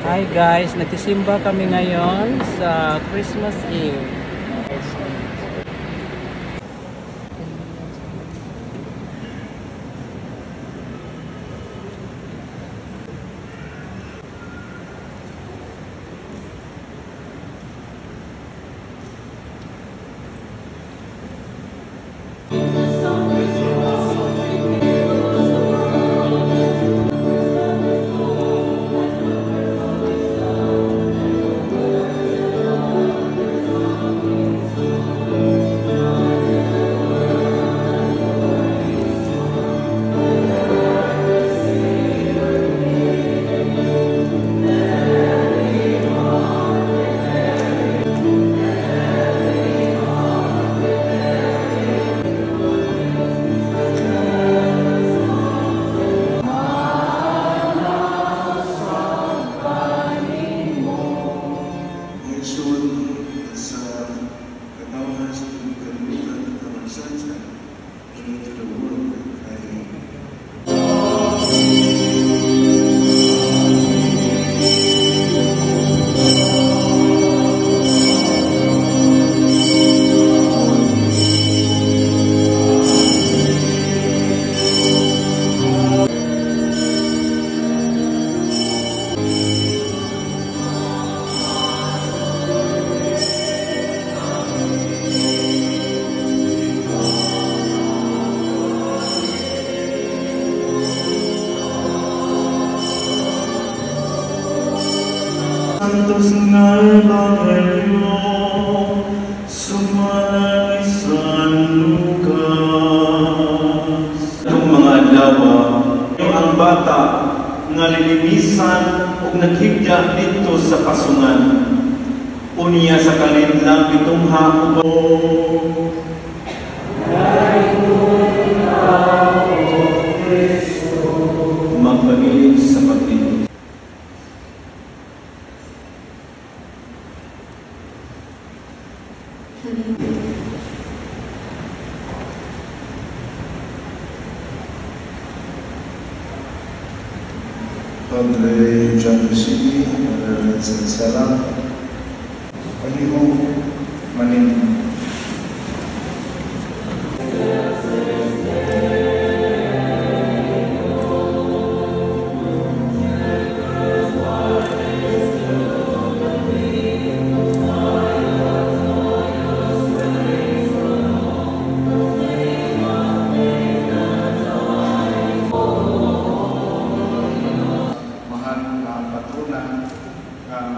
Hi guys, nagsisimba kami ngayon sa Christmas Eve. Santos nga Evangelyo sumanay sa Lucas. Itong mga adlaw, ang bata nga lilinisan o naghigya dito sa pasungan. Unya sa kalinlang itong hapon. Magpagilid sa pagdito. Padre John City, Padre Vincent Sala, Paliho, Manin.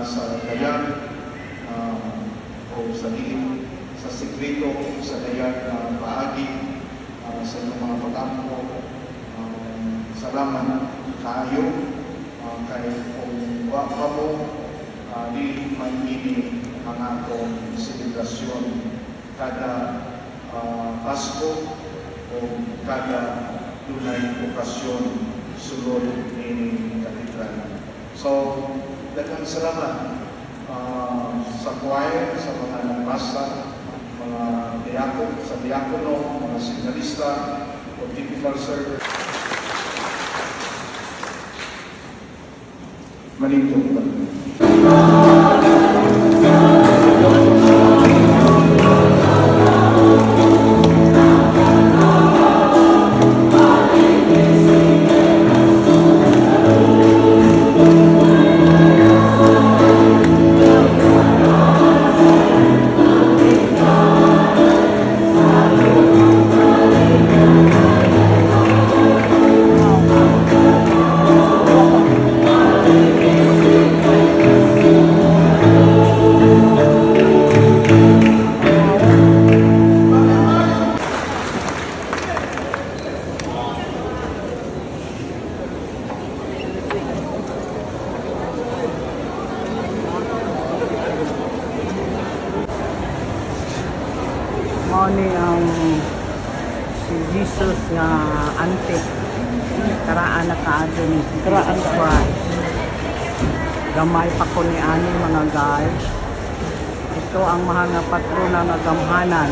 Sa dayan o sa diin, sa sekreto, sa dayan na paagi sa inyong mga pag-ampo. Salamat kayo kay kung wapa mo di may ini ang atong selebrasyon kada Pasko o kada dunay okasyon sulod ni katedral. So, daghang salamat sa choir, sa mga nagbasa, mga diakon, sa diakono, mga signalista, o typical server. Manintong ba? Ni ang si Jesus nga antik karaan na kaado ni Jesus Christ. Gamay pa ko ni ani mga guys. Ito ang mahal nga patrona nga gamhanan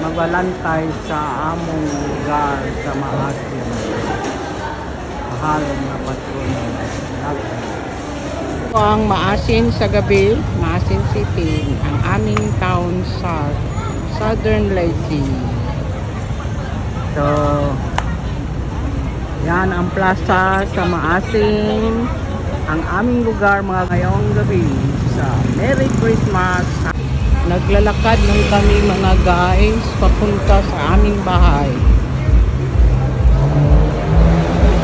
magbalantay sa among lugar sa maasin. Mahal nga patrona. Ang Maasin sa gabi, Maasin City, ang aming town sa Southern Leyte. So, yan ang plaza sa Maasin, ang aming lugar mga ngayong gabi sa Merry Christmas. Naglalakad lang kami mga guys papunta sa aming bahay.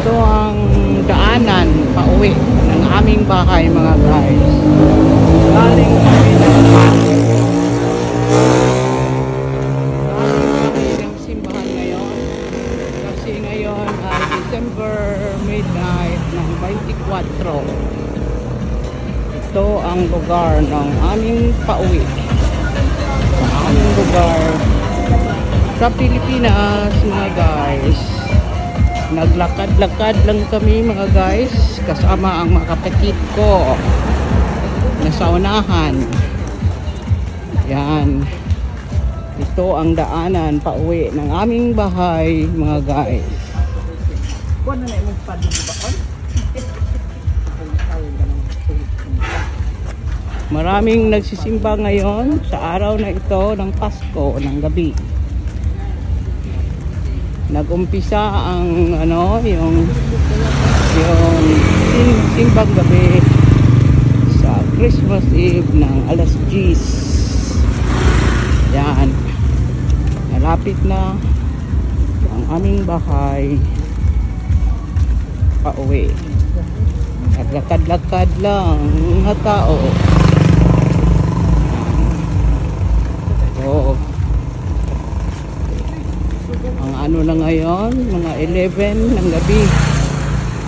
Ito ang daanan pauwi ng aming bahay mga guys. Galing kami ng simbahan ngayon kasi ngayon ay December midnight ng 24. Ito ang lugar ng aming pauwi. Ang aming lugar sa Pilipinas mga guys. Naglakad-lakad lang kami mga guys kasama ang mga kapatid ko nasa unahan. Yan, ito ang daanan pauwi ng aming bahay mga guys. Maraming nagsisimba ngayon sa araw na ito ng Pasko ng gabi. Nagumpisa ang yung simbang gabi sa Christmas Eve ng alas 10. Yan, malapit na ang aming bahay pauwi. Naglakad-lakad lang mga tao. Oo. Ang ano na ngayon, mga 11 ng gabi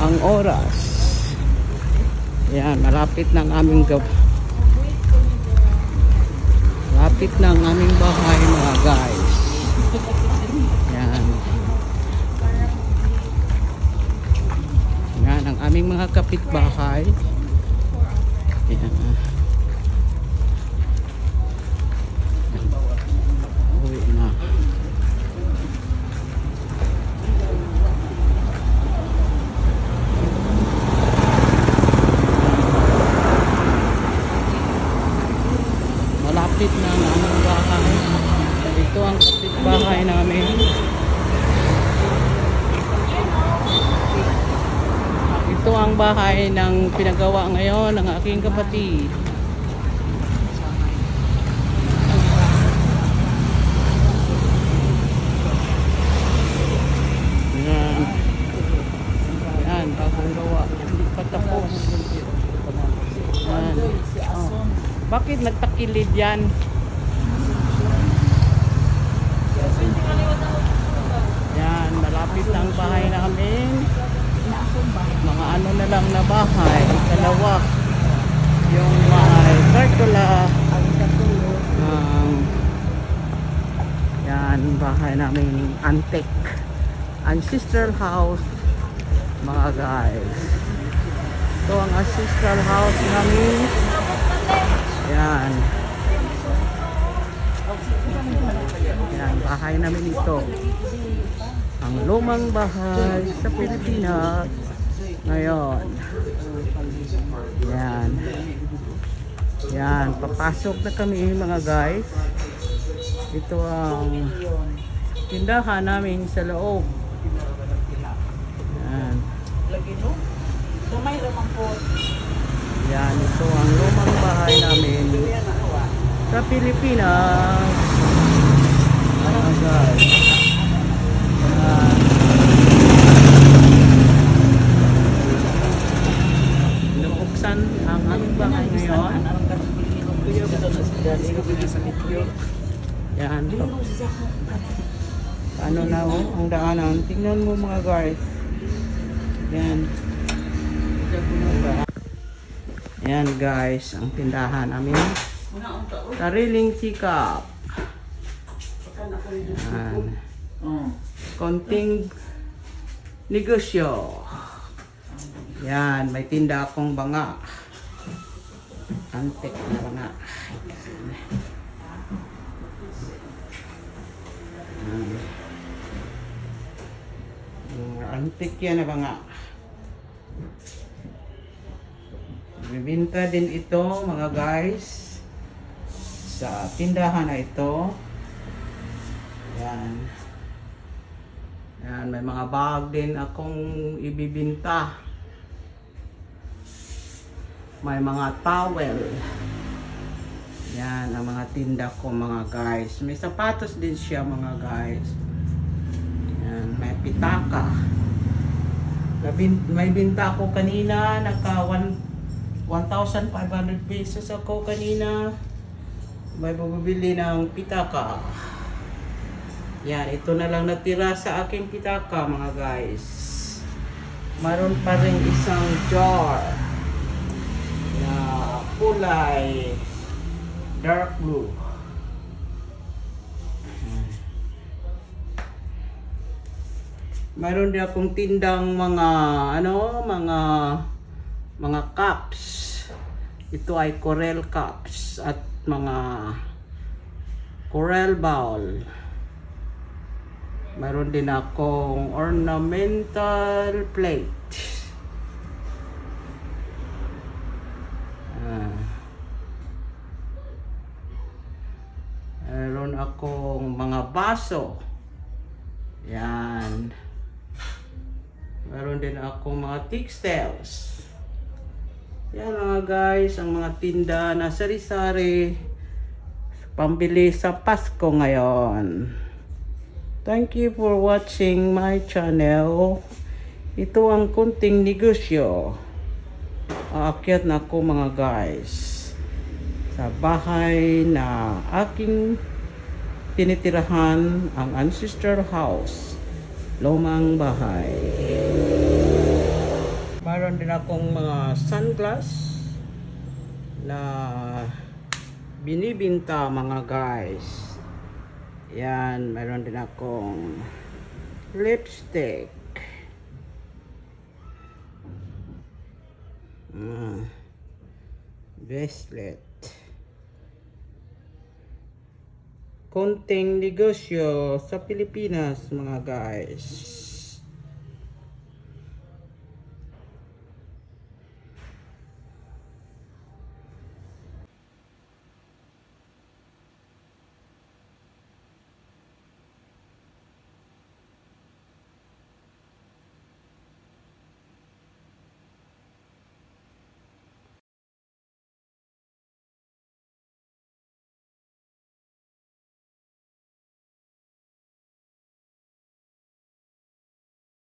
ang oras. Yan, malapit na ang aming malapit na ang aming bahay mga guys. Yan. Yan ang aming mga kapitbahay. Yan. Uwi na. Malapit na ang aming bahay. Ito ang kapitbahay namin. Ito ang bahay ng pinagawa ngayon ng aking kapatid. Yan. Yan, bagong gawa. Hindi pa tapos. Yan. Oh. Bakit nagtakilid yan? Yan, malapit na ang bahay namin. Mga ano na lang na bahay. Dalawa. Yung may pergola. Yan, bahay namin antique. Ancestral house. Mga guys. Ito ang ancestral house namin. Yan. Yan, bahay namin ito. Ang lumang bahay sa Pilipinas ngayon. Yan. Yan, papasok na kami mga guys. Ito ang tindahan namin sa loob. Yan. Yan, ito ang lumang bahay namin sa Pilipinas. Mga guys. Yan. Nabuksan ang aming bahay ngayon. Yan. Ano na ang daanan. Tingnan mo mga guys. Yan. Yan guys, ang tindahan namin. Sariling sikap. Yan. Konting negosyo. Yan, may tinda akong banga. Antik na banga. Antik yan na banga. Bibinta din ito mga guys sa tindahan na ito. Yan. Yan, may mga bag din akong ibibinta. May mga towel. Yan ang mga tinda ko mga guys. May sapatos din siya mga guys. Yan, may pitaka. May binta ako kanina, naka 1,500 pesos ako kanina. May bumibili ng pitaka. Yan, ito na lang natira sa aking pitaka mga guys. Mayroon pa rin isang jar na kulay dark blue. Mayroon din akong tindang mga mga cups. Ito ay coral cups at mga coral bowl. Mayroon din akong ornamental plate. Mayroon akong mga baso. Yan. Mayroon din akong mga textiles. Yan mga guys, ang mga tinda na sari-sari pambili sa Pasko ngayon. Thank you for watching my channel. Ito ang kunting negosyo. Aakyat na ako mga guys sa bahay na aking tinitirahan, ang ancestor house. Lumang bahay. Mayroon din akong mga sunglass na binibinta mga guys. Yan, mayroon din akong lipstick. Bracelet. Konting negosyo sa Pilipinas mga guys.